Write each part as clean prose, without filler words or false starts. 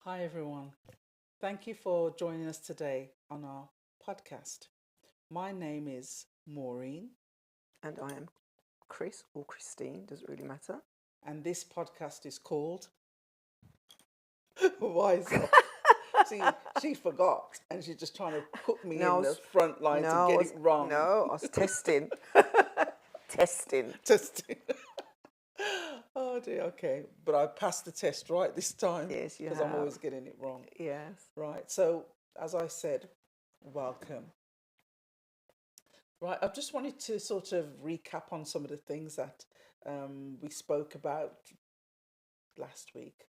Hi, everyone. Thank you for joining us today on our podcast. My name is Maureen, And I am Chris or Christine, doesn't really matter. and this podcast is called Y-ZUP. See, she forgot, and she's just trying to put me No, in the front line to get it wrong. I was testing. Testing. Testing. Oh dear, okay. But I passed the test right this time Yes, you because I'm have. always getting it wrong. Yes. Right. So, as I said, welcome. Right, I just wanted to sort of recap on some of the things that we spoke about last week,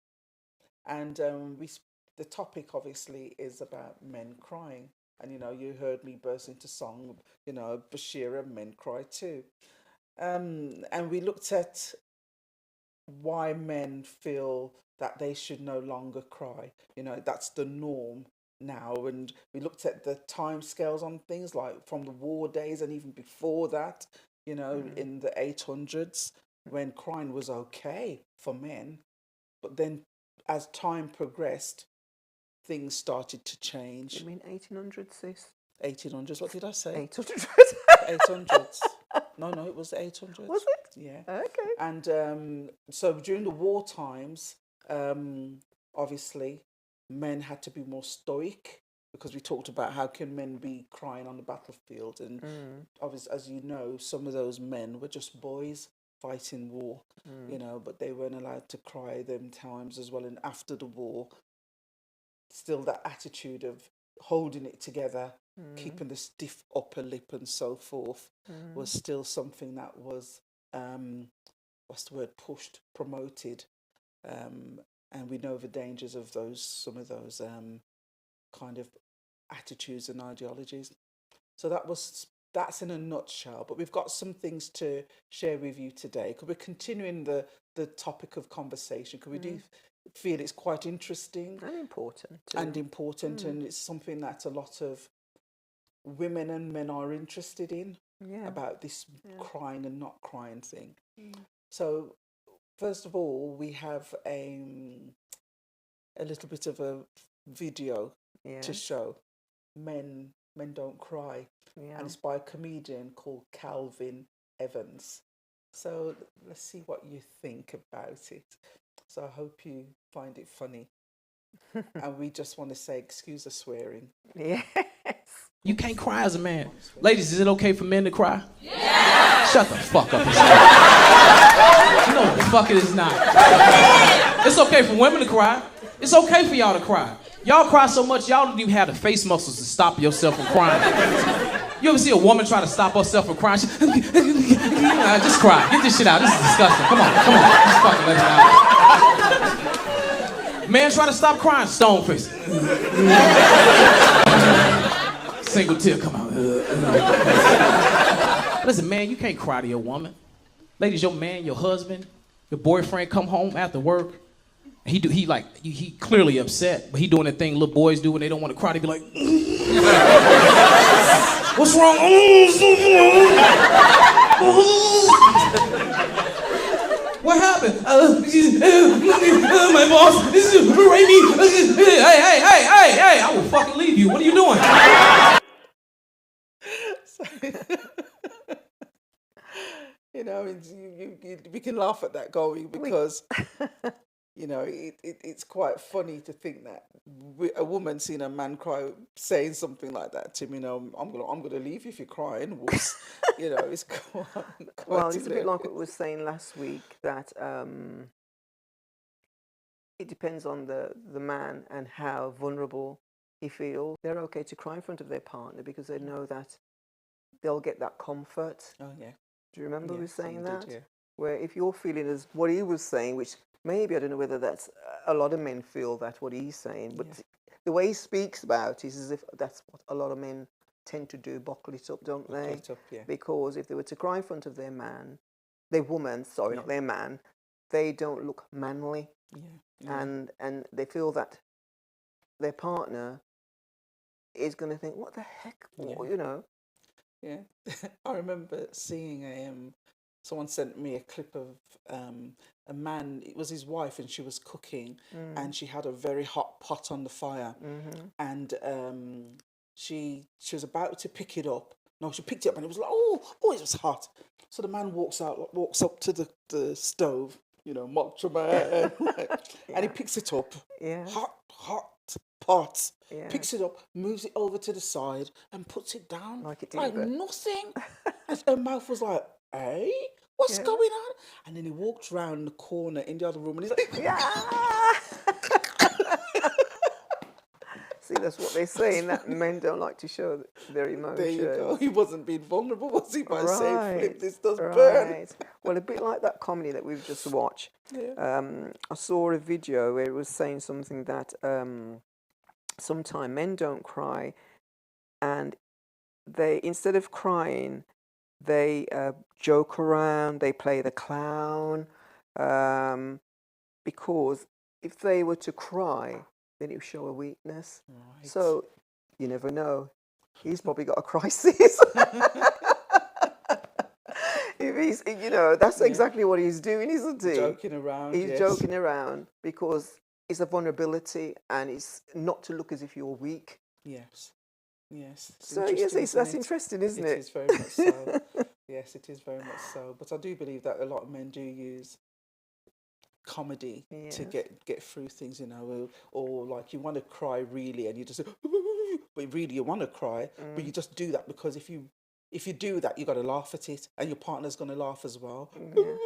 and the topic obviously is about men crying, and you heard me burst into song, Bashira, men cry too, and we looked at why men feel that they should no longer cry. That's the norm now. And we looked at the time scales on things like from the war days and even before that, in the 800s when crying was okay for men. But then as time progressed, things started to change. You mean 1800, sis? 1800s, what did I say? 800. 800s. No, it was the 800s. Was it? Yeah. Okay. And so during the war times, obviously, men had to be more stoic because we talked about how can men be crying on the battlefield, and obviously, as you know, some of those men were just boys fighting war, but they weren't allowed to cry them times as well. And after the war, still that attitude of holding it together, keeping the stiff upper lip and so forth was still something that was what's the word, pushed, promoted, and we know the dangers of some of those kind of attitudes and ideologies. So that's in a nutshell. But we've got some things to share with you today because we're continuing the topic of conversation because we do feel it's quite interesting And important. Too. and it's something that a lot of women and men are interested in about this crying and not crying thing. So first of all, we have a little bit of a video to show men don't cry, and it's by a comedian called Calvin Evans. So let's see what you think about it. So I hope you find it funny. And we just want to say, excuse the swearing. Yes. You can't cry as a man. Ladies, is it okay for men to cry? Yeah! Shut the fuck up. No, the fuck it is not. It's okay for women to cry. It's okay for y'all to cry. Y'all cry so much, y'all don't even have the face muscles to stop yourself from crying. You ever see a woman try to stop herself from crying? Just cry. Get this shit out. This is disgusting. Come on. Just fucking let it out. Man try to stop crying, stone face. Single tear come out. Listen, man, you can't cry to your woman. Ladies, your man, your husband, your boyfriend come home after work. He clearly upset, but he doing that thing little boys do when they don't want to cry. They be like, what's wrong? What happened? My boss, this is Rainy. Hey, I will fucking leave you. What are you doing? We can laugh at that going because it's quite funny to think that a woman seeing a man cry saying something like that to him. I'm gonna leave you if you're crying. It's quite Well, it's a bit like what we were saying last week, that it depends on the man and how vulnerable he feels. They're okay to cry in front of their partner because they know that they'll get that comfort. Oh yeah. Do you remember we were saying did, that? yeah. Where if you're feeling as what he was saying, which maybe I don't know whether that's a lot of men feel that what he's saying, but the way he speaks about it is as if that's what a lot of men tend to do, buckle it up, don't they? Buckle it up, yeah. Because if they were to cry in front of their man, their woman, sorry, not their man, they don't look manly. Yeah. And they feel that their partner is going to think, what the heck, Yeah. you know? Yeah. I remember seeing someone sent me a clip of a man. It was his wife, and she was cooking, and she had a very hot pot on the fire, and she was about to pick it up. No, she picked it up, and it was like, oh, it was hot. So the man walks up to the stove, mop to my hair, and he picks it up. Yeah. Hot pot. Yeah. Picks it up, moves it over to the side, and puts it down like nothing. And her mouth was like, "Hey, what's going on?" And then he walked round the corner in the other room, and he's like, "Yeah." See, that's what they're saying, that men don't like to show their emotions. There you go. He wasn't being vulnerable, was he? By saying, "Flip, this does burn." Well, a bit like that comedy that we've just watched. Yeah. I saw a video where it was saying something that sometimes men don't cry, and they, instead of crying, they joke around, they play the clown, because if they were to cry, then it would show a weakness. Right. So you never know. He's probably got a crisis. If he's, that's exactly what he's doing, isn't he? Joking around. He's joking around because it's a vulnerability, and it's not to look as if you're weak. Yes. Yes. So yes, that's interesting, isn't it? It is very much so. Yes, it is very much so. But I do believe that a lot of men do use comedy to get through things, or like you want to cry really, and you just, but really you want to cry, but you just do that because if you do that, you got to laugh at it, and your partner's going to laugh as well. Yeah.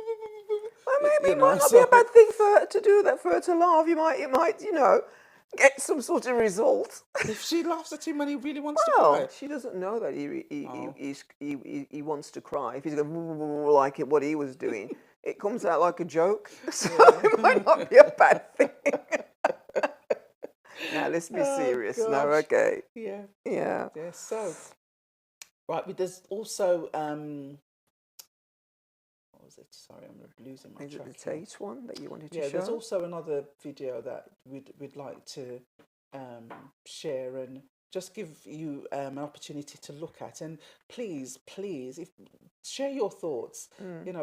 Well, maybe it might not be a bad thing for her to do that, for her to laugh. You might, get some sort of result. If she laughs at him and he really wants to cry. She doesn't know that he wants to cry. If he's going like what he was doing, it comes out like a joke. So it might not be a bad thing. Now let's be serious. Gosh. No, okay. Yeah. Yeah. Yeah. So, right, but there's also what was it? Sorry, I'm losing my track. Is it the Tate one that you wanted to show? Yeah, there's also another video that we'd like to share and just give you an opportunity to look at. And please, share your thoughts,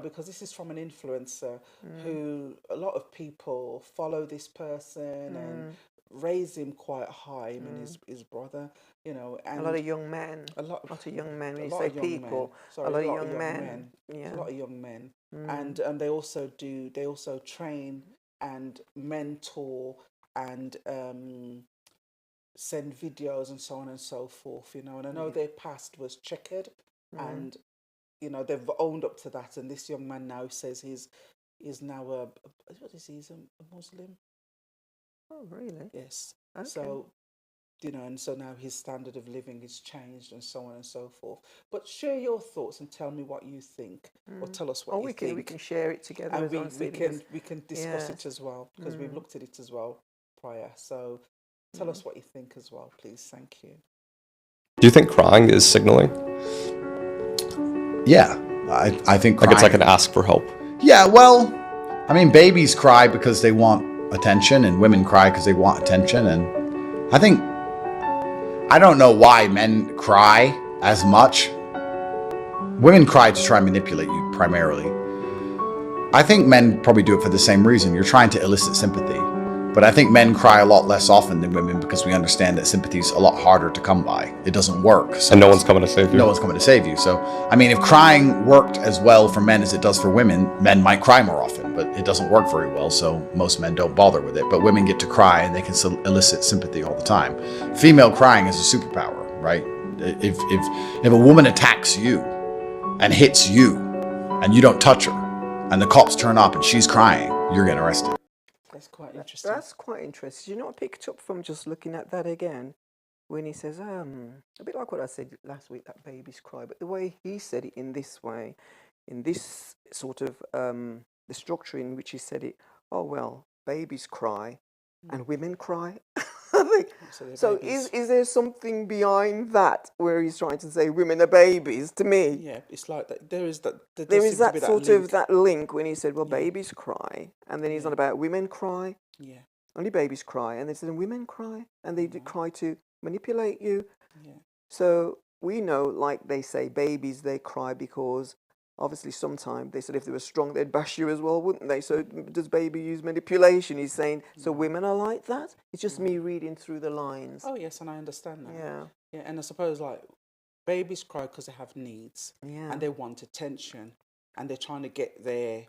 because this is from an influencer who a lot of people follow this person and raise him quite high, him and his brother, and a lot of young men. A lot of young men. When you say people, a lot of young men. Yeah. A lot of young men. And they also train and mentor and send videos and so on and so forth, and I know their past was checkered, and they've owned up to that, and this young man now says he's now what is he? He's a Muslim. Oh, really? Yes. Okay. So, and so now his standard of living is changed and so on and so forth. But share your thoughts and tell me what you think, or tell us what you think. We can share it together. And we can discuss it as well, because we've looked at it as well prior. So tell us what you think as well, please. Thank you. Do you think crying is signaling? Yeah, I think crying. Like it's like an ask for help. Yeah, well, I mean, babies cry because they want attention, and women cry because they want attention. And I don't know why men cry as much. Women cry to try and manipulate you primarily. I think men probably do it for the same reason. You're trying to elicit sympathy. But I think men cry a lot less often than women because we understand that sympathy is a lot harder to come by. It doesn't work. So and no one's coming to save you. No one's coming to save you. So, I mean, if crying worked as well for men as it does for women, men might cry more often, but it doesn't work very well, so most men don't bother with it. But women get to cry, and they can elicit sympathy all the time. Female crying is a superpower, right? If a woman attacks you and hits you, and you don't touch her, and the cops turn up and she's crying, you're getting arrested. That's quite interesting. That's quite interesting. You know what I picked up from just looking at that again? When he says, a bit like what I said last week, that babies cry, but the way he said it in this way, in this sort of, the structure in which he said it, oh, well, babies cry and women cry. I think, so is there something behind that where he's trying to say women are babies to me? Yeah, it's like that. There is that sort of that link when he said, well, babies cry, and then he's on about women cry. Yeah. Only babies cry, and they said women cry, and they cry to manipulate you. Yeah. So we know, like they say, babies, they cry because obviously sometimes they said if they were strong, they'd bash you as well, wouldn't they? So does baby use manipulation? He's saying, so women are like that? It's just me reading through the lines. Oh, yes, and I understand that. Yeah. Yeah, and I suppose, like, babies cry because they have needs. Yeah. And they want attention. And they're trying to get their...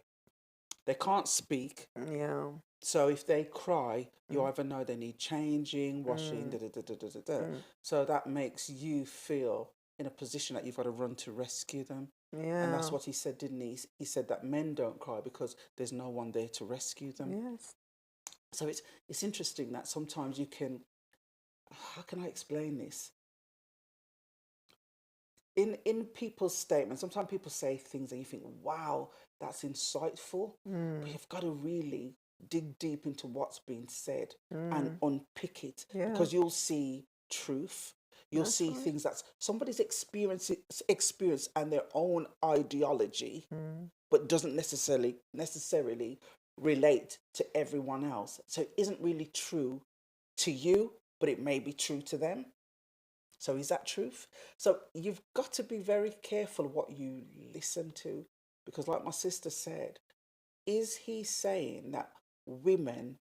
They can't speak. Yeah. So if they cry, you either know they need changing, washing, da. So that makes you feel in a position that you've got to run to rescue them. Yeah. And that's what he said, didn't he? He said that men don't cry because there's no one there to rescue them. Yes. So it's interesting that sometimes you can... How can I explain this? In people's statements, sometimes people say things and you think, wow, that's insightful. But you've got to really dig deep into what's being said and unpick it. Yeah. Because you'll see truth. You'll see things that somebody's experience and their own ideology, but doesn't necessarily relate to everyone else. So it isn't really true to you, but it may be true to them. So is that truth? So you've got to be very careful what you listen to, because like my sister said, is he saying that women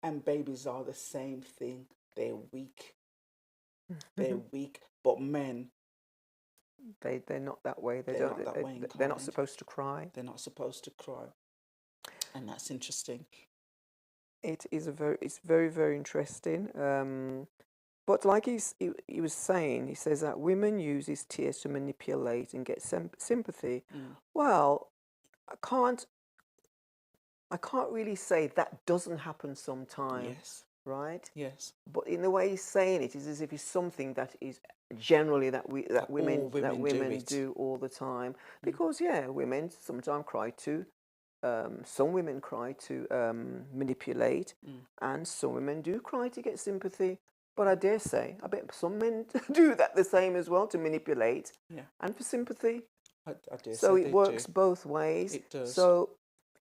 and babies are the same thing? They're weak. They're weak, but men... They're not that way. They're not that way they're not supposed to cry. They're not supposed to cry. And that's interesting. It's very, very interesting. But like he was saying, he says that women use his tears to manipulate and get sympathy. Well, I can't really say that doesn't happen sometimes. Yes. Right? Yes. But in the way he's saying it is as if it's something that is generally that women do all the time. Because women sometimes cry too. Some women cry to manipulate, and some women do cry to get sympathy. But I dare say, I bet some men do that the same as well, to manipulate and for sympathy. I dare so say it they works do. both ways. It does. So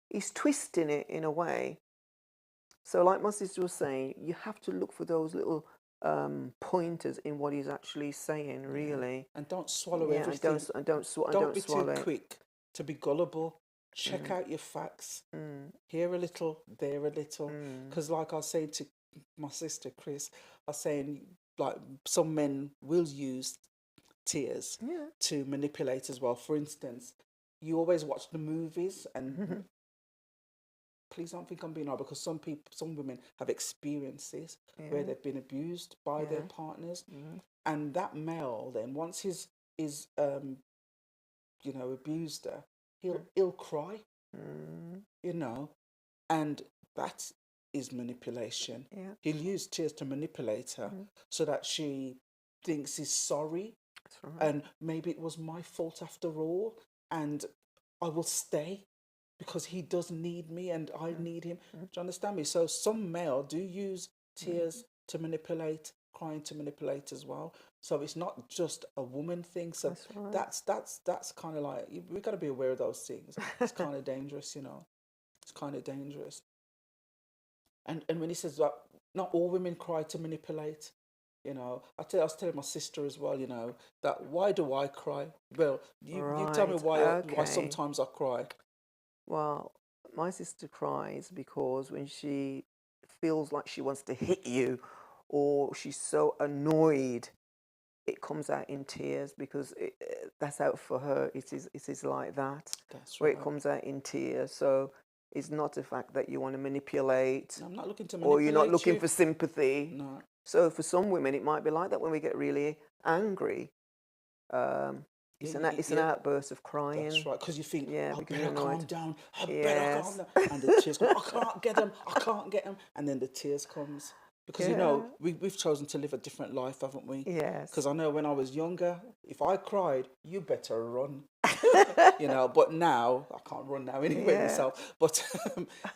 he's twisting it in a way. So like my sister was saying, you have to look for those little pointers in what he's actually saying, really. And don't swallow everything. Don't be swallow too quick to be gullible. Check out your facts. Here a little, there a little. Because like I was saying to my sister Chris, I was saying, like, some men will use tears to manipulate as well. For instance, you always watch the movies, and please don't think I'm being hard, because some women have experiences where they've been abused by their partners, and that male then, once he's abused her, he'll cry, and that is manipulation. He'll use tears to manipulate her so that she thinks he's sorry. That's right. And maybe it was my fault after all, and I will stay because he does need me and I need him. Do you understand me? So some male do use tears to manipulate, crying to manipulate as well. So it's not just a woman thing. So that's kind of like, we got to be aware of those things. It's kind of dangerous, It's kind of dangerous. And when he says that not all women cry to manipulate, I was telling my sister as well, that why do I cry? Well, you tell me why sometimes I cry. Well, my sister cries because when she feels like she wants to hit you, or she's so annoyed, it comes out in tears, because that's out for her. It is like that. That's where right. it comes out in tears. So it's not the fact that you want to manipulate. No, I'm not looking to manipulate. Or you're not looking for sympathy. No. So for some women, it might be like that when we get really angry. It's an outburst of crying. That's right, because you think, I because better you're calm annoyed. down, I better calm down. And the tears come, I can't get them. And then the tears comes. Because, we've chosen to live a different life, haven't we? Yes. Because I know when I was younger, if I cried, you better run. But now, I can't run now anyway myself. But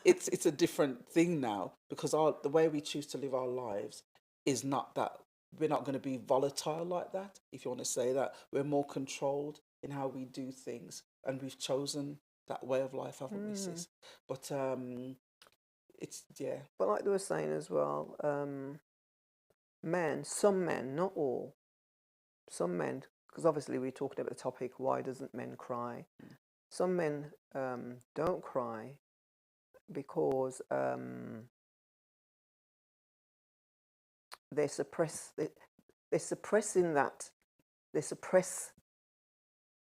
it's a different thing now, because the way we choose to live our lives is not that. We're not going to be volatile like that, if you want to say that. We're more controlled in how we do things, and we've chosen that way of life, haven't we, sis? But But like they were saying as well, some men, not all, some men because obviously we're talking about the topic, why doesn't men cry? Some men don't cry because they suppress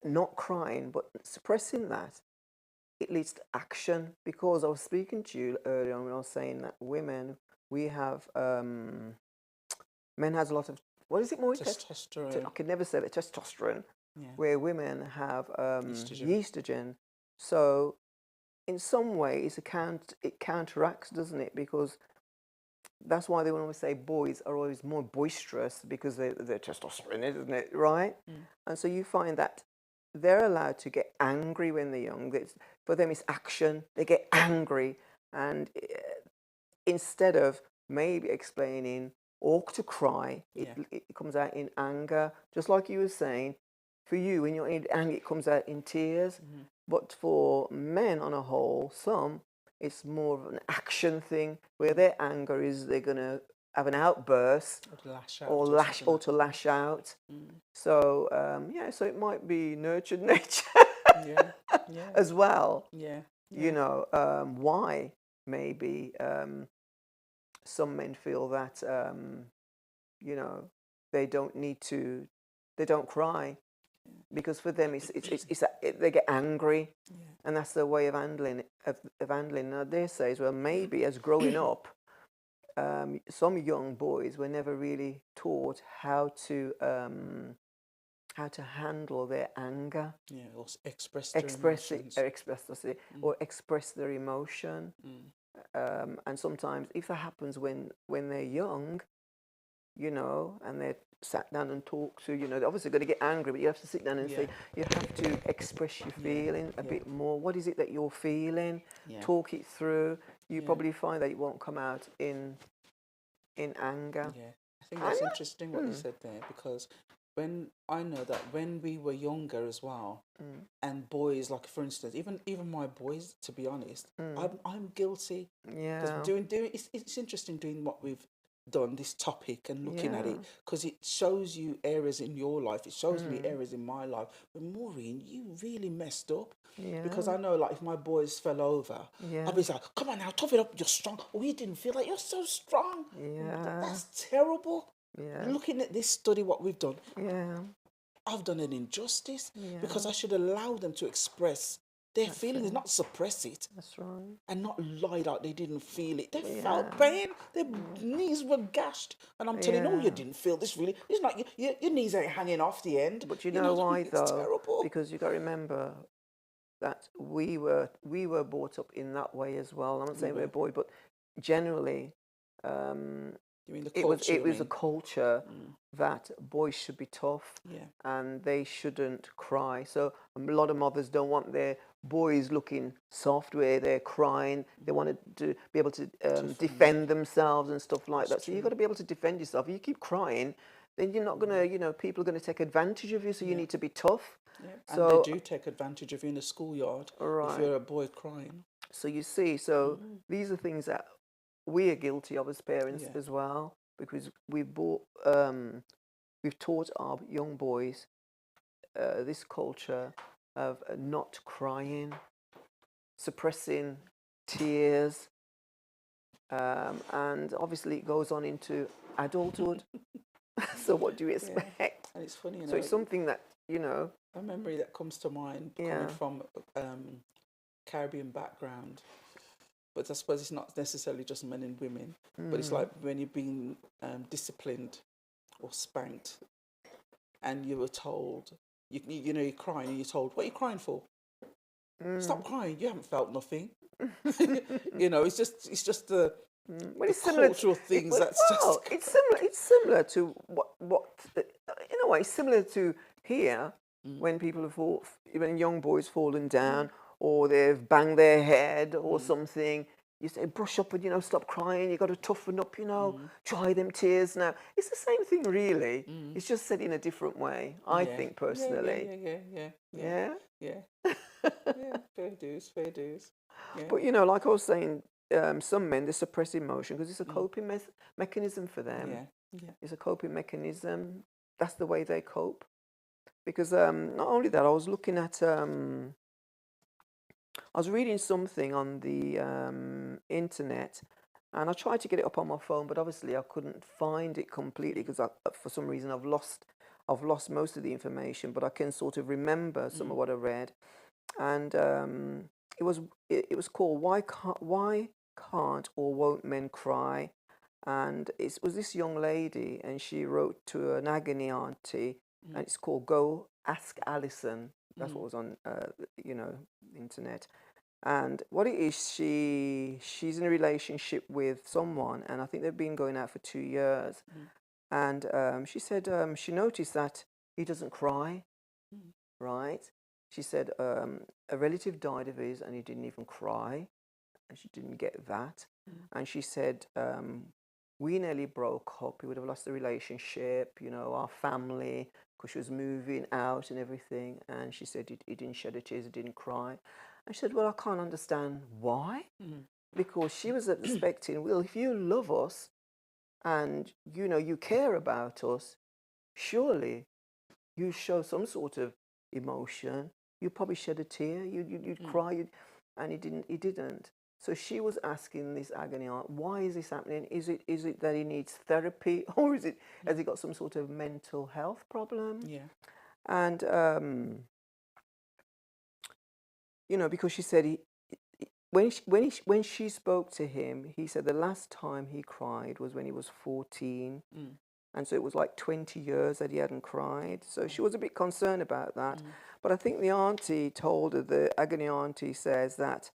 not crying, but suppressing that, it leads to action. Because I was speaking to you earlier on when I was saying that women, we have men has a lot of, what is it, more Testosterone. I could never say that, testosterone. Yeah. Where women have Estrogen. estrogen. So in some ways it counteracts, doesn't it? Because that's why they always say boys are always more boisterous, because they're testosterone, isn't it? Right? And so you find that they're allowed to get angry when they're young. For them, it's action. They get angry, and instead of maybe explaining or to cry, it comes out in anger. Just like you were saying, for you, when you're in anger, it comes out in tears. But for men on a whole, it's more of an action thing, where their anger is they're going to have an outburst or to lash out. So so it might be nurtured nature as well. You know, why maybe some men feel that you know, they don't cry, because for them they get angry, and that's their way of handling And I dare say as well, maybe as growing up, some young boys were never really taught how to handle their anger, or express their emotions. Or express their emotion. And sometimes, if that happens when they're young, you know, and they're sat down and talk to, you know, they're obviously going to get angry, but you have to sit down and say, you have to express your feeling a bit more. What is it that you're feeling? Talk it through. You probably find that it won't come out in anger. I think that's interesting what you said there, because I know that when we were younger as well, and boys, like for instance, even my boys, to be honest, I'm guilty. Because it's interesting doing what we've done, this topic, and looking at it, because it shows you areas in your life, it shows me areas in my life. But Maureen, you really messed up, because I know, like, if my boys fell over, I'd be like, come on now, tough it up, you're strong. Oh, you didn't feel like you're so strong. That's terrible. Looking at this study, what we've done, I've done an injustice, because I should allow them to express their feelings, not suppress it. That's right. And not lied out they didn't feel it. They felt pain. Their knees were gashed. And I'm telling you, oh, you didn't feel this really. It's not, your knees ain't hanging off the end. But you know why, it's though? Terrible. Because you got to remember that we were brought up in that way as well. I'm not saying we're a boy, but generally, you mean the culture, it was a culture that boys should be tough, and they shouldn't cry. So a lot of mothers don't want their boys looking soft where they're crying. They wanted to be able to defend themselves and stuff like that. So you've got to be able to defend yourself. If you keep crying, then you're not going to, you know, people are going to take advantage of you. So you need to be tough. So, and they do take advantage of you in the schoolyard if you're a boy crying. So you see, these are things that we are guilty of as parents as well, because we've taught our young boys this culture of not crying, suppressing tears, and obviously it goes on into adulthood. So what do you expect? And it's funny, you know. So it's something that, you know. A memory that comes to mind coming from Caribbean background. But I suppose it's not necessarily just men and women, but it's like when you're being disciplined or spanked, and you were told, you know, you're crying, and you're told, what are you crying for? Stop crying, you haven't felt nothing. You know, it's just the cultural things it's similar to what in a way, similar to here, when when young boys fallen down, or they've banged their head or something, you say, brush up and, you know, stop crying, you got to toughen up, you know, dry them tears now. It's the same thing, really. It's just said in a different way, I think, personally. Yeah? Fair dues. Yeah. But, you know, like I was saying, some men, they suppress emotion because it's a coping mechanism for them. It's a coping mechanism. That's the way they cope. because not only that, I was looking at, I was reading something on the internet, and I tried to get it up on my phone, but obviously I couldn't find it completely because for some reason I've lost most of the information, but I can sort of remember some of what I read, and it was called Why Can't or Won't Men Cry? And it was this young lady, and she wrote to an agony auntie, and it's called Go Ask Alison. That's what was on, the internet. And what it is, she's in a relationship with someone, and I think they've been going out for 2 years. And she said she noticed that he doesn't cry, right? She said a relative died of his, and he didn't even cry, and she didn't get that. And she said we nearly broke up. We would have lost the relationship, our family, because she was moving out and everything. And she said he didn't shed a tear, he didn't cry. And she said, well, I can't understand why. Because she was expecting, well, if you love us and, you care about us, surely you show some sort of emotion. You probably shed a tear, you'd cry, and he didn't. So she was asking this agony aunt, why is this happening? Is it that he needs therapy, or has he got some sort of mental health problem? Yeah. And because she said when she spoke to him, he said the last time he cried was when he was 14, and so it was like 20 years that he hadn't cried. So she was a bit concerned about that. But I think the auntie told her, the agony auntie says that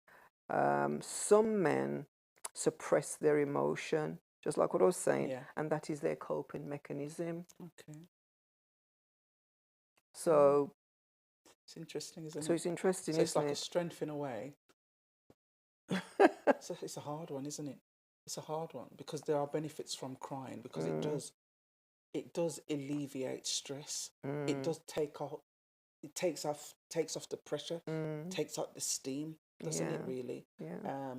some men suppress their emotion, just like what I was saying, and that is their coping mechanism. Okay. So it's interesting, isn't it? So it's interesting, so it's like isn't a it? strength in a way. It's a hard one, isn't it? It's a hard one because there are benefits from crying, because it does alleviate stress. It does takes off the pressure, takes out the steam, doesn't it really? Yeah.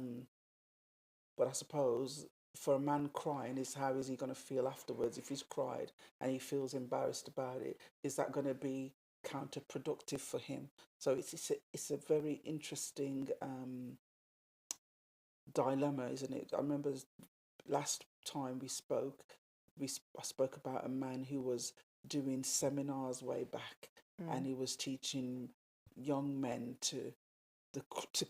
But I suppose for a man, crying is, how is he going to feel afterwards if he's cried and he feels embarrassed about it? Is that going to be counterproductive for him? So it's a very interesting dilemma, isn't it? I remember last time we spoke, I spoke about a man who was doing seminars way back, and he was teaching young men to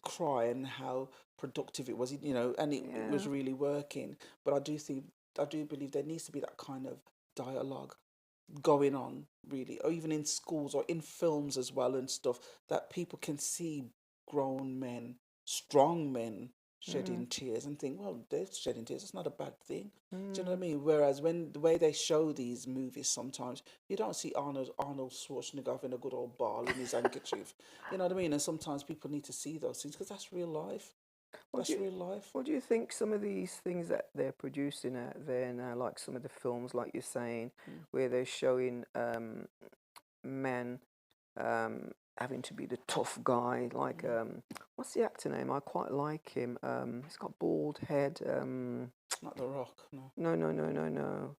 cry and how productive it was, and it was really working. But I do believe there needs to be that kind of dialogue going on, really, or even in schools or in films as well and stuff, that people can see grown men, strong men, shedding tears and think, well, they're shedding tears, it's not a bad thing. Do you know what I mean? Whereas when the way they show these movies, sometimes you don't see Arnold Schwarzenegger having a good old ball in his handkerchief. You know what I mean? And sometimes people need to see those things because that's real life. Real life. What do you think some of these things that they're producing out there now, like some of the films, like you're saying, where they're showing men having to be the tough guy, like what's the actor name? I quite like him. He's got bald head. Not The Rock, no. No.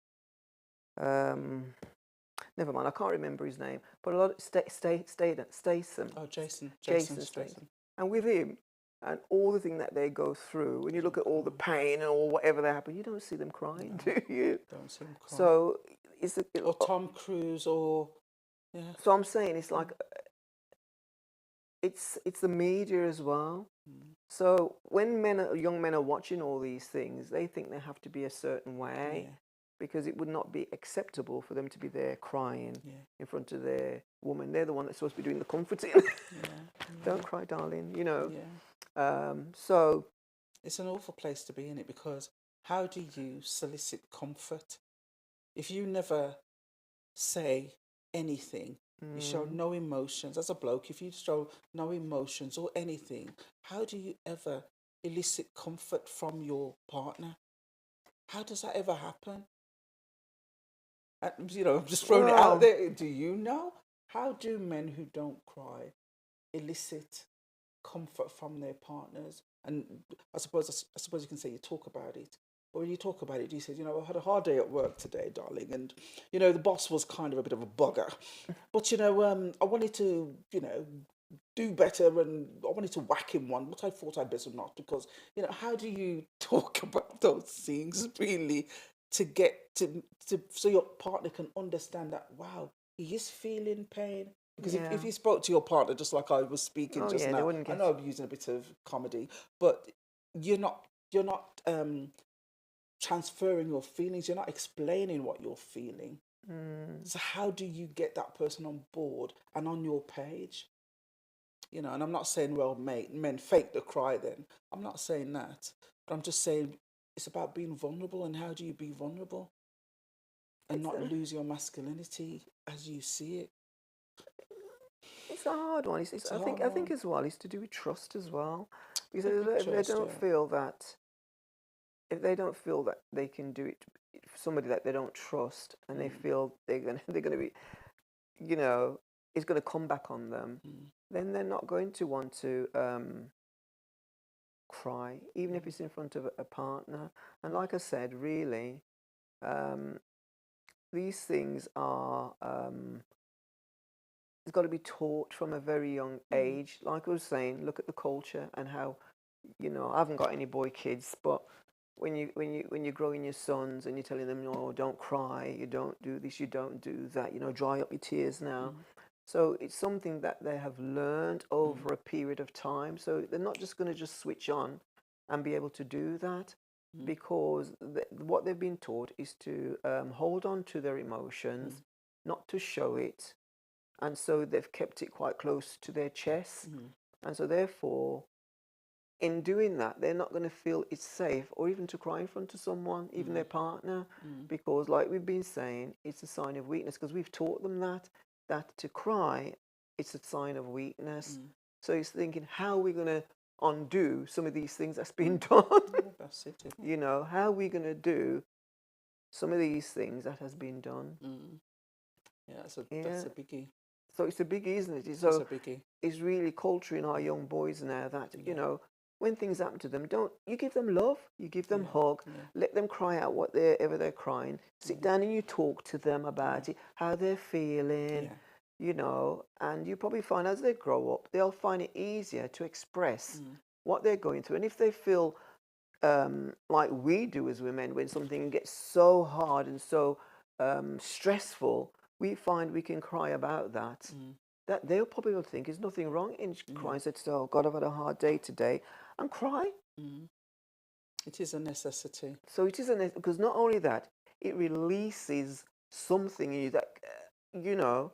Never mind. I can't remember his name. But a lot of Statham. Oh, Jason Statham. And with him, and all the thing that they go through, when you look at all the pain and all whatever that happened, you don't see them crying, do you? Don't see them crying. So or Tom Cruise, or So I'm saying it's like it's the media as well. So when young men are watching all these things, they think they have to be a certain way, because it would not be acceptable for them to be there crying in front of their woman. They're the one that's supposed to be doing the comforting. Don't cry, darling. So it's an awful place to be in it, because how do you solicit comfort if you never say anything? You show no emotions. As a bloke, if you show no emotions or anything, how do you ever elicit comfort from your partner? How does that ever happen? I'm just throwing it out there. Do you know? How do men who don't cry elicit comfort from their partners? And I suppose you can say you talk about it, But when you talk about it, you said, you know, I had a hard day at work today, darling, and you know the boss was kind of a bit of a bugger, but you know, I wanted to, you know, do better, and I wanted to whack him one, but I thought I'd better not, because you know, how do you talk about those things really to get to so your partner can understand that, wow, he is feeling pain. Because if Yeah. you spoke to your partner just like I was speaking Oh just yeah, they now, wouldn't I get. know I'm using a bit of comedy, but you're not transferring your feelings. You're not explaining what you're feeling. So how do you get that person on board and on your page? You know, and I'm not saying, well, mate, men fake the cry then. I'm not saying that. But I'm just saying it's about being vulnerable, and how do you be vulnerable and It's not a, lose your masculinity as you see it? it's a hard one. It's a I think hard one. as well, it's to do with trust as well, because Could be if they trust, don't yeah. feel that if they don't feel that they can do it for somebody that they don't trust, and they feel they're gonna be, you know, it's gonna come back on them, then they're not going to want to cry, even if it's in front of a partner. And like I said, really, um, these things are it's got to be taught from a very young age. Like I was saying, look at the culture and how, you know, I haven't got any boy kids, but when you're growing your sons and you're telling them, no, don't cry, you don't do this, you don't do that, you know, dry up your tears now. So it's something that they have learned over a period of time. So they're not just going to just switch on and be able to do that, because what they've been taught is to hold on to their emotions, not to show it. And so they've kept it quite close to their chest. And so therefore, in doing that, they're not going to feel it's safe, or even to cry in front of someone, even their partner, because like we've been saying, it's a sign of weakness, because we've taught them that to cry, it's a sign of weakness. So it's thinking, how are we going to undo some of these things that's been done? That's it. You know, how are we going to do some of these things that has been done? Yeah, that's a biggie. So it's a biggie, isn't it? It's So a biggie. it's really culturing our young boys now that, you know, when things happen to them, don't you give them love, you give them hug, let them cry out whatever they're crying. Sit down and you talk to them about it, how they're feeling, you know, and you probably find as they grow up, they'll find it easier to express what they're going through. And if they feel like we do as women, when something gets so hard and so stressful, we find we can cry about that. That they'll probably think there's nothing wrong in crying. Say, oh God, I've had a hard day today, and cry. It is a necessity. So it is because not only that, it releases something in you that you know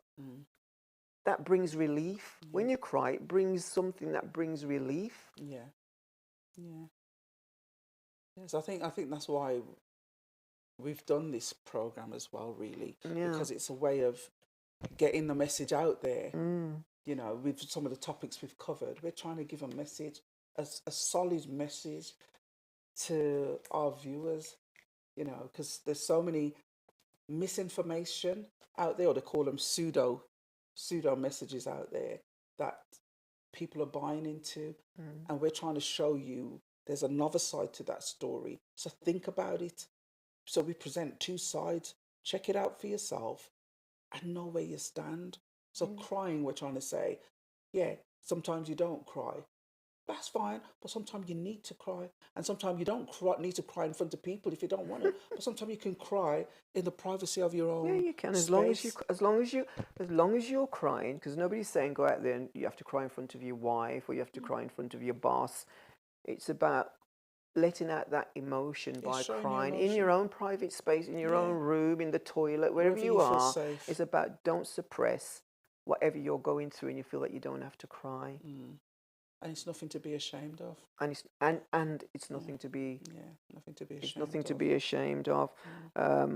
that brings relief. When you cry, it brings something that brings relief. Yeah. Yes, I think that's why we've done this program as well, really, because it's a way of getting the message out there. You know, with some of the topics we've covered, we're trying to give a message, a solid message to our viewers. You know, because there's so many misinformation out there, or they call them pseudo messages out there that people are buying into, and we're trying to show you there's another side to that story. So think about it. So we present two sides. Check it out for yourself and know where you stand. So crying, we're trying to say, yeah, sometimes you don't cry. That's fine, but sometimes you need to cry, and sometimes you don't need to cry in front of people if you don't want to. But sometimes you can cry in the privacy of your own. Yeah, you can, space. as long as you're crying, because nobody's saying go out there and you have to cry in front of your wife or you have to cry in front of your boss. It's about letting out that emotion by crying in your own private space, in your own room, in the toilet, wherever you feel are. safe. It's about don't suppress whatever you're going through, and you feel that you don't have to cry. And it's nothing to be ashamed of. And it's nothing to be. Nothing to be ashamed. It's nothing to be ashamed of. I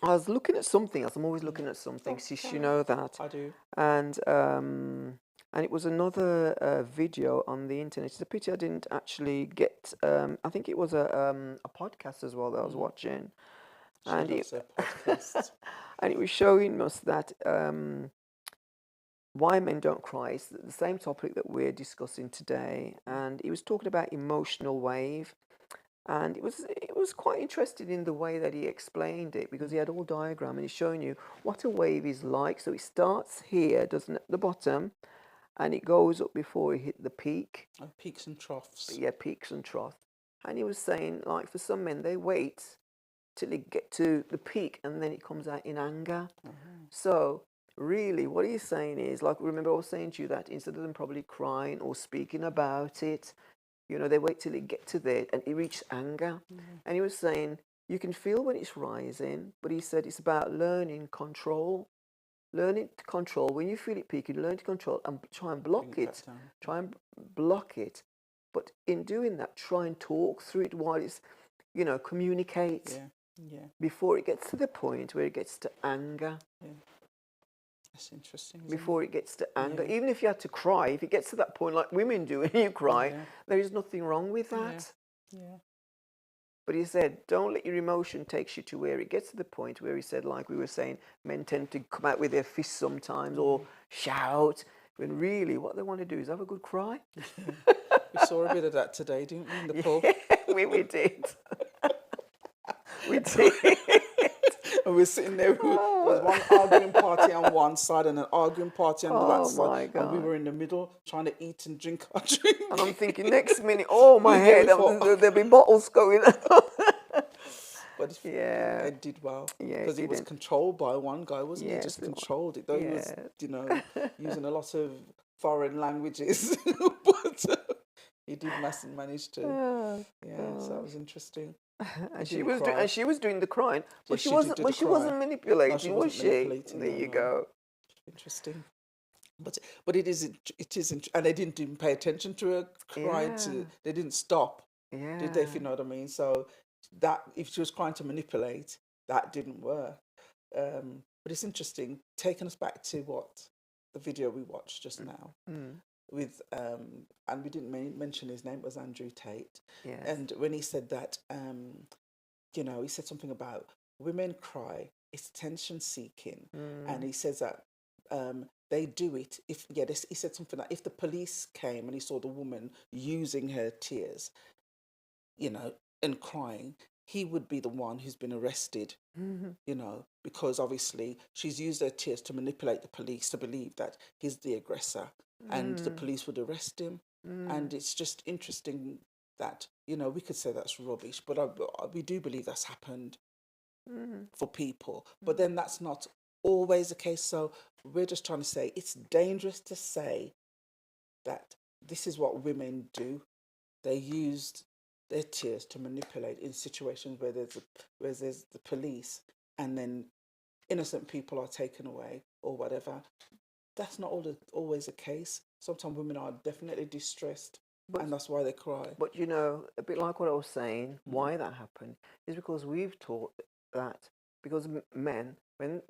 was looking at something else. I'm always looking at something. Sis, you know that. I do. And it was another video on the internet. It's a pity I didn't actually get. I think it was a podcast as well that I was watching, and it was showing us that why men don't cry. It's the same topic that we're discussing today, and he was talking about emotional wave. And it was quite interesting in the way that he explained it, because he had all diagram and he's showing you what a wave is like. So it starts here, doesn't it, at the bottom, and it goes up before it hit the peak. Peaks and troughs. Yeah, peaks and troughs. And he was saying, like, for some men, they wait till they get to the peak and then it comes out in anger. So really what he's saying is, like, remember I was saying to you that instead of them probably crying or speaking about it, you know, they wait till it get to there and it reaches anger. And he was saying you can feel when it's rising, but he said it's about learning control. Learning to control. When you feel it peaking, learn to control and try and block it. Try and block it. But in doing that, try and talk through it while it's, you know, communicate. Before it gets to the point where it gets to anger. That's interesting. Before it gets to anger. Even if you had to cry, if it gets to that point like women do and you cry, there is nothing wrong with that. But he said, don't let your emotion take you to where it gets to the point where he said, like we were saying, men tend to come out with their fists sometimes or shout, when really what they want to do is have a good cry. We saw a bit of that today, didn't we, in the pub? we did. We did. And we're sitting there with one arguing party on one side and an arguing party on the other side. My God. And we were in the middle trying to eat and drink our drink. And I'm thinking, next minute, oh, my head, there'll be bottles going out. But it did well. Yeah, because it was controlled by one guy, wasn't he? Just controlled it. Though he was, you know, using a lot of foreign languages. But he did manage to. So that was interesting. And she was doing the crying, but she wasn't manipulating, was she? There you go. Interesting. But it is, and they didn't even pay attention to her crying. They didn't stop, did they? If you know what I mean. So that if she was trying to manipulate, that didn't work. But it's interesting, taking us back to what the video we watched just now. With and we didn't mention his name, it was Andrew Tate. And when he said that, you know, he said something about women cry, it's attention seeking, and he says that they do it if he said something like if the police came and he saw the woman using her tears, you know, and crying, he would be the one who's been arrested, you know, because obviously she's used her tears to manipulate the police to believe that he's the aggressor. And the police would arrest him. And it's just interesting that, you know, we could say that's rubbish, but we do believe that's happened for people. But then that's not always the case. So we're just trying to say it's dangerous to say that this is what women do. They use their tears to manipulate in situations where there's the police and then innocent people are taken away or whatever. That's not always the case. Sometimes women are definitely distressed, and that's why they cry. But you know, a bit like what I was saying, why that happened is because we've taught that because men, when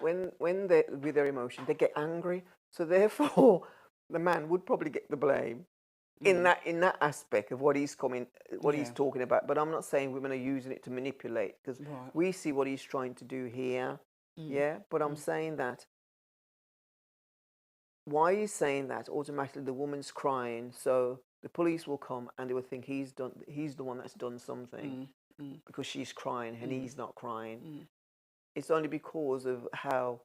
they with their emotion, they get angry. So therefore, the man would probably get the blame in that aspect of what he's talking about. But I'm not saying women are using it to manipulate, because we see what he's trying to do here. But I'm saying that. Why he's saying that, automatically the woman's crying, so the police will come and they will think he's the one that's done something because she's crying and he's not crying. It's only because of how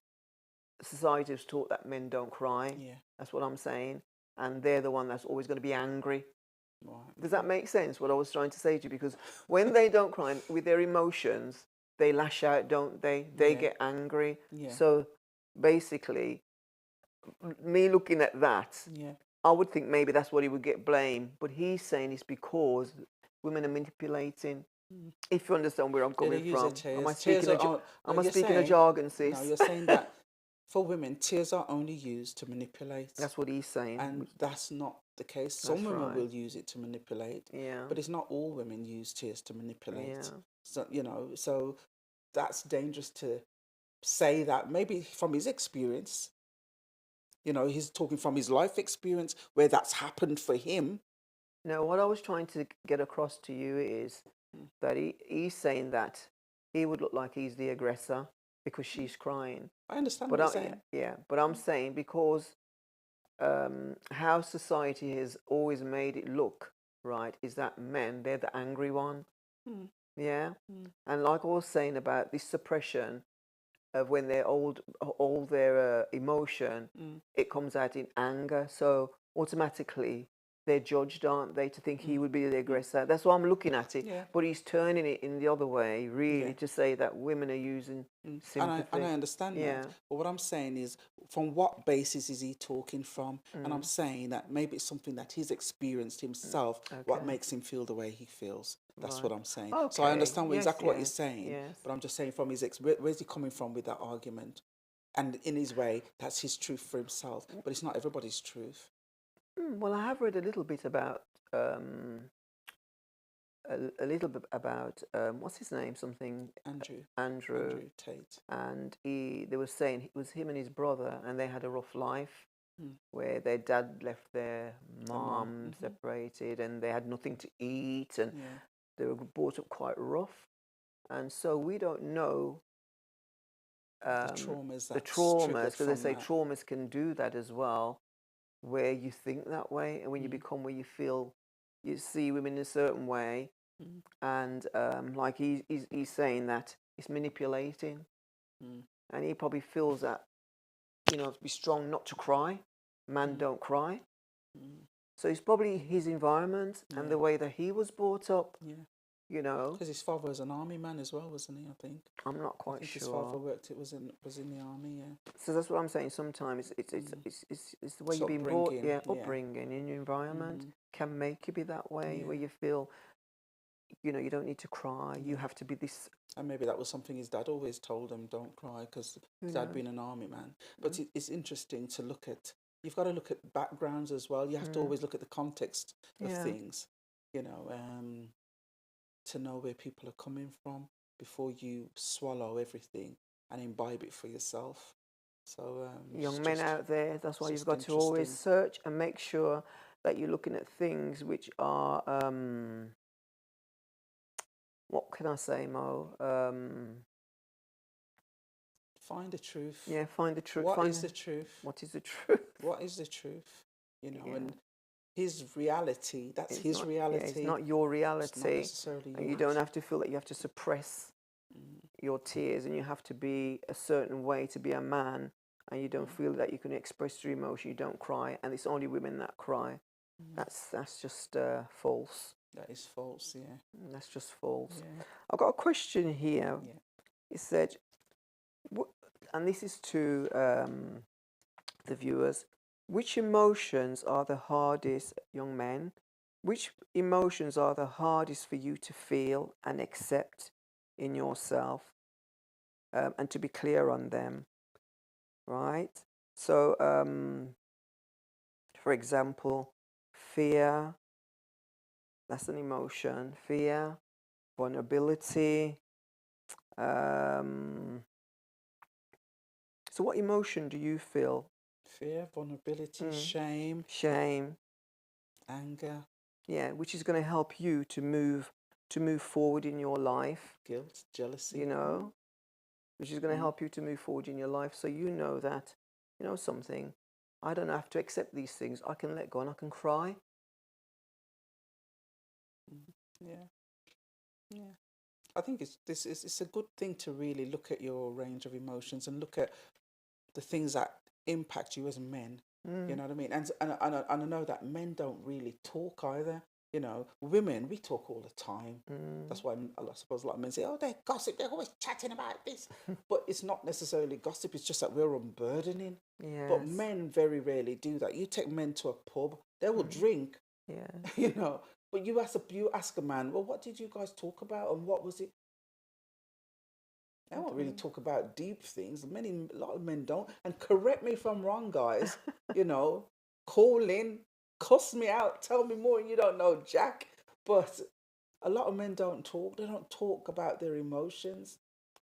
society has taught that men don't cry. That's what I'm saying. And they're the one that's always going to be angry. Does that make sense, what I was trying to say to you? Because when they don't cry with their emotions, they lash out, don't they? They get angry. So basically, me looking at that, I would think maybe that's what he would get blamed. But he's saying it's because women are manipulating. If you understand where I'm coming from. Am I speaking a jargon, sis? No, you're saying that for women, tears are only used to manipulate. That's what he's saying. And that's not the case. Some women will use it to manipulate. But it's not all women use tears to manipulate. So, you know, so that's dangerous to say that. Maybe from his experience, you know, he's talking from his life experience where that's happened for him. No, what I was trying to get across to you is that he's saying that he would look like he's the aggressor because she's crying. I understand what you're saying. But I'm saying because how society has always made it look, right, is that men, they're the angry one. Yeah, and like I was saying about this suppression of when they're old, all their emotion, it comes out in anger. So automatically they're judged, aren't they, to think he would be the aggressor. That's why I'm looking at it. Yeah. But he's turning it in the other way, really, Yeah. to say that women are using sympathy. And I understand Yeah. that. But what I'm saying is, from what basis is he talking from? And I'm saying that maybe it's something that he's experienced himself, what makes him feel the way he feels. That's what I'm saying. So I understand exactly what you're saying. Yes. But I'm just saying from his where's he coming from with that argument? And in his way, that's his truth for himself. But it's not everybody's truth. Well, I have read a little bit about what's his name? Something Andrew Tate. And they were saying it was him and his brother, and they had a rough life where their dad left their mom separated, and they had nothing to eat, and they were brought up quite rough, and so we don't know the traumas, because they say traumas can do that as well, where you think that way, and when you become where you feel, you see women in a certain way, and like he's saying that it's manipulating, and he probably feels that, to be strong, not to cry. Man don't cry. So it's probably his environment and the way that he was brought up. Because his father was an army man as well, wasn't he? I think. I'm not quite sure. His father was in the army. Yeah. So that's what I'm saying. Sometimes it's the way you're being brought. Upbringing in your environment can make you be that way, where you feel, you don't need to cry. You have to be this. And maybe that was something his dad always told him: don't cry, because his dad being an army man. But it's interesting to look at. You've got to look at backgrounds as well. You have to always look at the context of things. To know where people are coming from before you swallow everything and imbibe it for yourself. So young men out there, that's why you've got to always search and make sure that you're looking at things which are what can I say, Mo? Find the truth. Yeah, find the truth. What is the truth? What is the truth? What is the truth? And his reality, that's his reality. Yeah, it's not your reality. It's not necessarily yours. And you don't have to feel that you have to suppress your tears, and you have to be a certain way to be a man, and you don't feel that you can express your emotion, you don't cry, and it's only women that cry. That's just false. That is false, yeah. That's just false. Yeah. I've got a question here. Yeah. It said, and this is to the viewers, which emotions are the hardest, young men, which emotions are the hardest for you to feel and accept in yourself, and to be clear on them, right? So, for example, fear, that's an emotion, fear, vulnerability. So what emotion do you feel? Fear, vulnerability, shame, anger. Yeah, which is going to help you to move forward in your life. Guilt, jealousy. Which is going to help you to move forward in your life. So that, something, I don't have to accept these things. I can let go and I can cry. Yeah. I think it's a good thing to really look at your range of emotions and look at the things that impact you as men. You know what I mean? And I know that men don't really talk either. Women, we talk all the time. That's why I suppose a lot of men say, oh, they gossip, they're always chatting about this. But it's not necessarily gossip, it's just that we're unburdening. Yes. But men very rarely do that. You take men to a pub, they will drink. Yeah. But you ask a man, well, what did you guys talk about and what was it? They won't really talk about deep things. A lot of men don't. And correct me if I'm wrong, guys. Call in, cuss me out, tell me more, and you don't know Jack. But a lot of men don't talk. They don't talk about their emotions,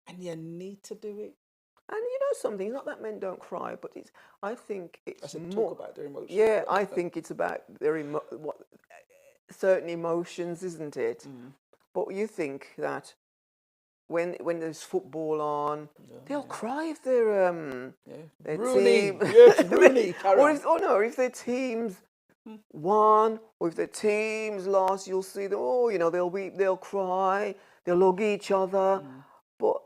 and you need to do it. And something, not that men don't cry, but I think it's more talk about their emotions. Yeah, I think it's about their certain emotions, isn't it? But you think that when there's football on, they'll cry if their Rooney. team, Yes, Rooney. or if their team's one, or if the team's lost, you'll see them. Oh, you know, they'll weep, they'll cry, they'll hug each other. But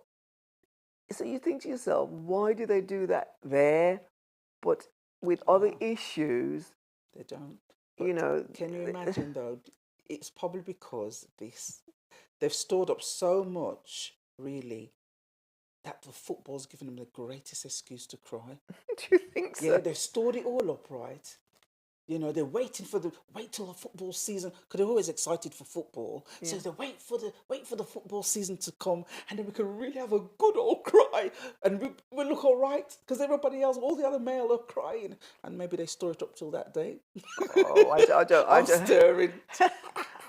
so you think to yourself, why do they do that there? But with other issues, they don't. You know, can you imagine though? It's probably because they've stored up so much, really, that the football's given them the greatest excuse to cry. Do you think so? Yeah, they've stored it all up, right? You know, they're wait till the football season, because they're always excited for football. So they wait for the football season to come, and then we can really have a good old cry, and we look all right, because everybody else, all the other male are crying, and maybe they store it up till that day. Oh, I don't. I'm stirring.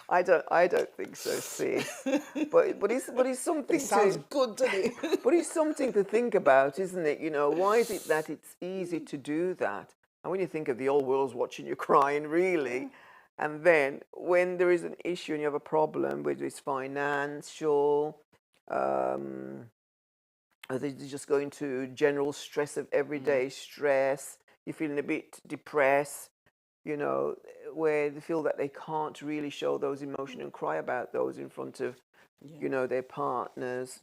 I don't think so. See, but it's something. It sounds good, doesn't it? But it's something to think about, isn't it? You know, why is it that it's easy to do that? And when you think of the whole world's watching you crying, really, and then when there is an issue and you have a problem, whether it's financial, or they're just going to general stress of everyday stress, you're feeling a bit depressed, you know, where they feel that they can't really show those emotions and cry about those in front of, you know, their partners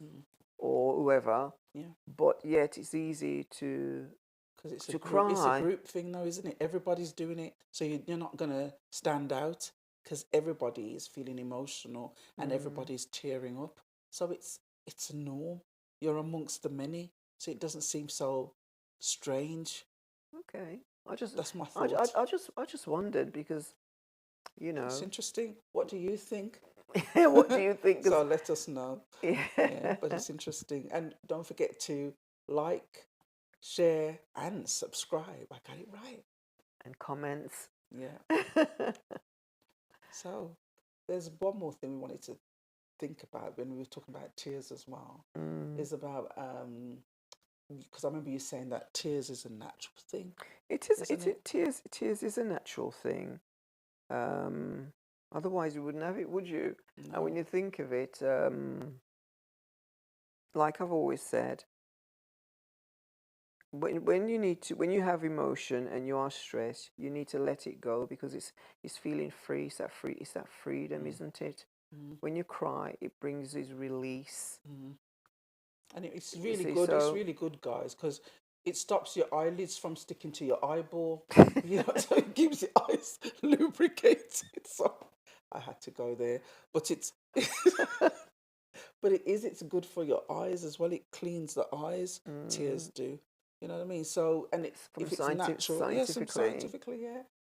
or whoever. Yeah. But yet it's easy to cry. It's a group thing, though, isn't it? Everybody's doing it, so you're not going to stand out, because everybody is feeling emotional and everybody's tearing up. So it's a norm. You're amongst the many, so it doesn't seem so strange. Okay, that's my thought. I just wondered, because, you know, it's interesting. What do you think? What do you think? So let us know. Yeah, but it's interesting, and don't forget to like, share and subscribe. I got it right. And comments. Yeah. So there's one more thing we wanted to think about when we were talking about tears as well. Is about because I remember you saying that tears is a natural thing. It is. Tears is a natural thing. Otherwise you wouldn't have it, would you? No. And when you think of it, like I've always said, when you have emotion and you are stressed, you need to let it go, because it's feeling free. It's that freedom, isn't it? When you cry, it brings this release. And it's really good. It's really good, guys, because it stops your eyelids from sticking to your eyeball. You know, so it keeps your eyes lubricated. So I had to go there, but it's it's good for your eyes as well. It cleans the eyes. Tears do. You know what I mean? So, and if it's natural, scientifically,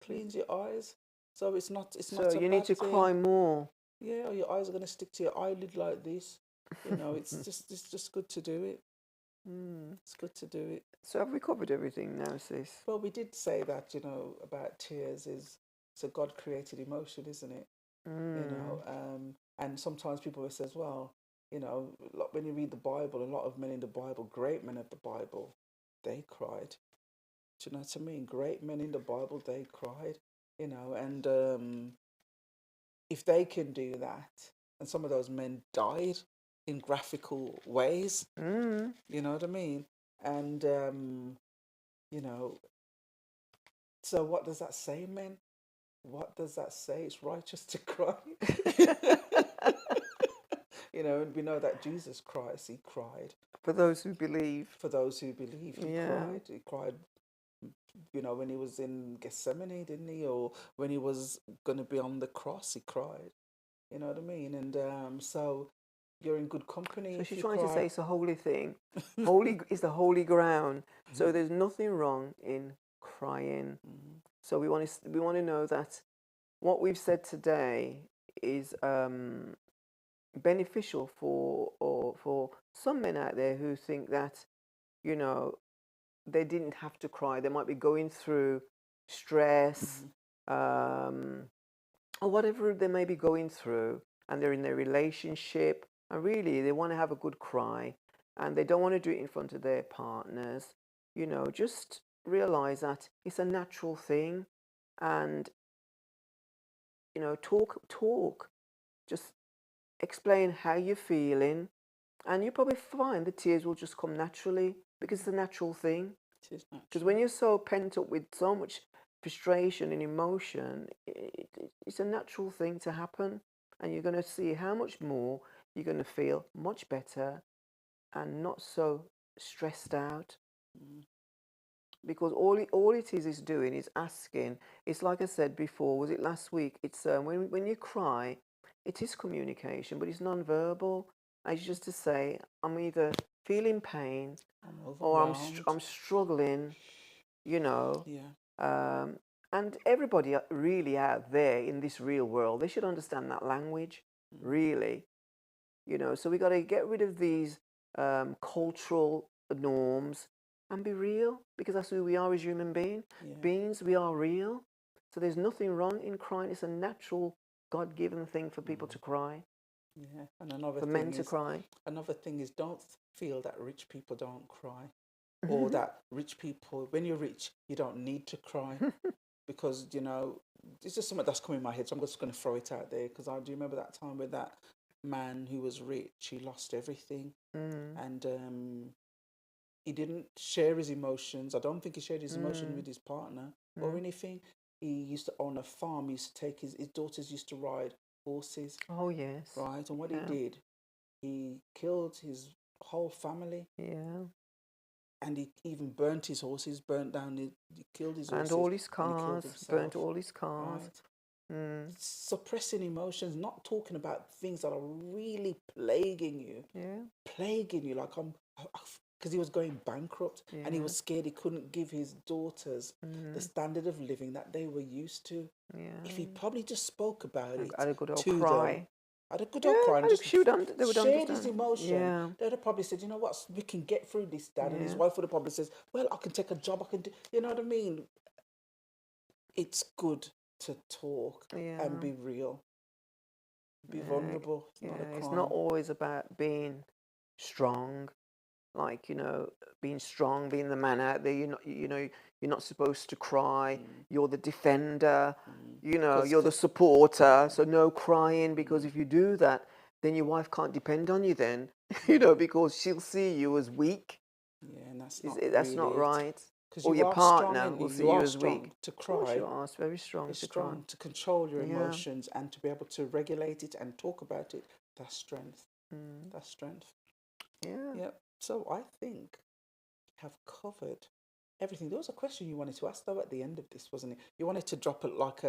cleans your eyes. So it's not. So you need to cry more. Yeah, or your eyes are going to stick to your eyelid like this. You know, it's just good to do it. It's good to do it. So have we covered everything now, sis? Well, we did say that, you know, about tears it's a God-created emotion, isn't it? You know, and sometimes people say as well, you know, when you read the Bible, a lot of men in the Bible, great men of the Bible, they cried. Do you know what I mean? Great men in the Bible, they cried. You know, and if they can do that, and some of those men died in graphical ways, you know what I mean? And, you know, so what does that say, men? What does that say? It's righteous to cry. You know, and we know that Jesus Christ, he cried. For those who believe. For those who believe, he cried. He cried, you know, when he was in Gethsemane, didn't he? Or when he was going to be on the cross, he cried. You know what I mean? And so you're in good company. So she's trying to say it's a holy thing. Holy is the holy ground. So there's nothing wrong in crying. So we want to know that what we've said today is beneficial for some men out there who think that, you know, they didn't have to cry. They might be going through stress, or whatever they may be going through, and they're in their relationship, and really they want to have a good cry, and they don't want to do it in front of their partners. You know, just realize that it's a natural thing, and, you know, talk, just explain how you're feeling, and you probably find the tears will just come naturally, because it's a natural thing. Because when you're so pent up with so much frustration and emotion, it's a natural thing to happen, and you're going to see how much more you're going to feel much better and not so stressed out. Because all it is doing is asking. It's like I said before, was it last week? It's when you cry, it is communication, but it's non-verbal. It's just to say, I'm either feeling pain or I'm struggling, you know. Yeah. And everybody really out there in this real world, they should understand that language, really. You know, so we got to get rid of these cultural norms and be real, because that's who we are as human beings. We are real. So there's nothing wrong in crying. It's a natural, God-given thing for people to cry. Yeah, and another for thing men to is, cry. Another thing is, don't feel that rich people don't cry, or that rich people, when you're rich, you don't need to cry, because you know it's just something that's coming in my head. So I'm just going to throw it out there, because I do remember that time with that man who was rich. He lost everything, and he didn't share his emotions. I don't think he shared his emotion with his partner or anything. He used to own a farm. He used to take his daughters used to ride horses. Oh yes. Right, and what he did, he killed his whole family. Yeah. And he even burnt his horses, burnt down, he killed his horses. And all his and he killed cars, himself. burnt all his cars. Right? Suppressing emotions, not talking about things that are really plaguing you. Yeah. Plaguing you, like because he was going bankrupt and he was scared he couldn't give his daughters the standard of living that they were used to. Yeah. If he probably just spoke about it had a good old to cry. them, had a good old cry and just they would shared his understand. emotion, Yeah. they'd have probably said, you know what, we can get through this, Dad. And his Yeah. wife would have probably said, well, I can take a job, I can do, you know what I mean? It's good to talk and be real. Be vulnerable. It's not a crime. It's not always about being strong. Like, you know, being strong, being the man out there. You're not supposed to cry. You're the defender. You know, you're the supporter. So no crying, because if you do that, then your wife can't depend on you then. You know, because she'll see you as weak. Yeah, and that's not right. Because or your partner will see you as weak. To cry. Of course you are. Very strong It's to strong cry. to control your emotions and to be able to regulate it and talk about it. That's strength. That's strength. Yeah. Yep. So I think have covered everything. There was a question you wanted to ask though at the end of this, wasn't it? You wanted to drop it like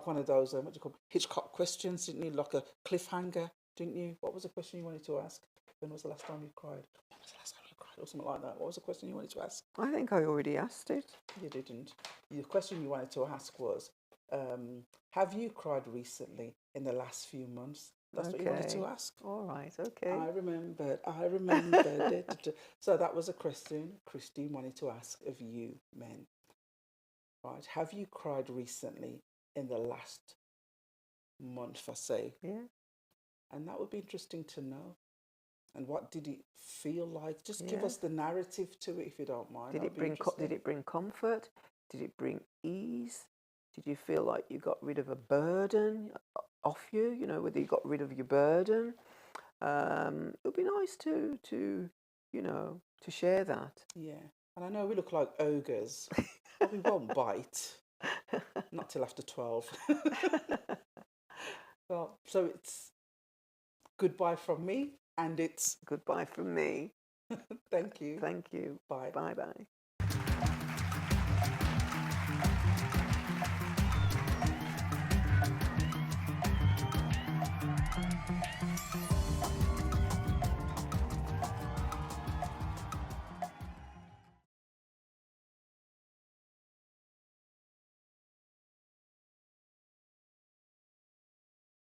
one of those what do you call Hitchcock questions, didn't you? Like a cliffhanger, didn't you? What was the question you wanted to ask? When was the last time you cried? When was the last time you cried, or something like that? What was the question you wanted to ask? I think I already asked it. You didn't. The question you wanted to ask was, have you cried recently in the last few months? That's what you wanted to ask. All right, okay. I remembered. So that was a question Christine wanted to ask of you, men. Right? Have you cried recently in the last month, I say? Yeah. And that would be interesting to know. And what did it feel like? Just give us the narrative to it, if you don't mind. Did it bring comfort? Did it bring ease? Did you feel like you got rid of a burden off you? You know, whether you got rid of your burden. It would be nice to share that. Yeah. And I know we look like ogres, but we won't bite. Not till after 12. Well, so it's goodbye from me, and it's goodbye from me. Thank you. Thank you. Bye. Bye-bye.